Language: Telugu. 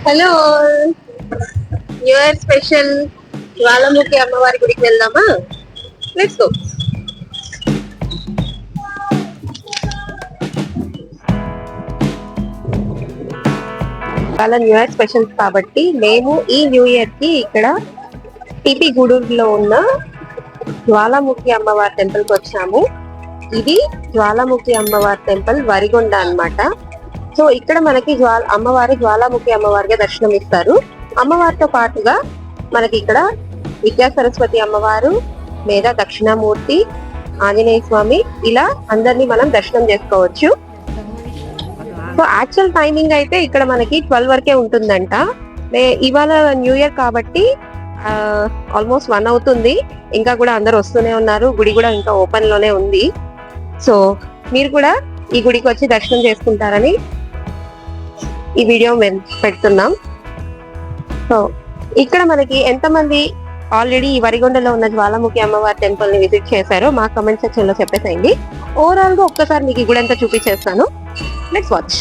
Hello, new year special Jwalamukhi అమ్మవారి గుడికి వెళ్దామా? Let's go. ఇవాళ న్యూ ఇయర్ స్పెషల్స్ కాబట్టి మేము ఈ న్యూ ఇయర్ కి ఇక్కడ టిపి గూడూరులో ఉన్న జ్వాలాముఖి అమ్మవారి టెంపుల్ కి వచ్చాము. ఇది జ్వాలాముఖి అమ్మవారి టెంపుల్ వరిగొండ అన్నమాట. సో ఇక్కడ మనకి అమ్మవారు జ్వాలాముఖి అమ్మవారిగా దర్శనం ఇస్తారు. అమ్మవారితో పాటుగా మనకి ఇక్కడ విద్యా సరస్వతి అమ్మవారు, మేధా దక్షిణామూర్తి, ఆంజనేయ స్వామి, ఇలా అందరినీ మనం దర్శనం చేసుకోవచ్చు. సో యాక్చువల్ టైమింగ్ అయితే ఇక్కడ మనకి 12 వరకే ఉంటుందంట. ఇవాళ న్యూ ఇయర్ కాబట్టి ఆల్మోస్ట్ 1 అవుతుంది. ఇంకా కూడా అందరు వస్తూనే ఉన్నారు. గుడి కూడా ఇంకా ఓపెన్ లోనే ఉంది. సో మీరు కూడా ఈ గుడికి వచ్చి దర్శనం చేసుకుంటారని ఈ వీడియో మేము పెడుతున్నాం. సో ఇక్కడ మనకి ఎంతమంది ఆల్రెడీ ఈ వరిగొండలో ఉన్న జ్వాలాముఖి అమ్మవారి టెంపుల్ ని విజిట్ చేశారో మా కమెంట్ సెక్షన్ లో చెప్పేసేయండి. ఓవరాల్ గా ఒక్కసారి మీకు ఈ గుడి అంతా చూపించేస్తాను. Let's watch.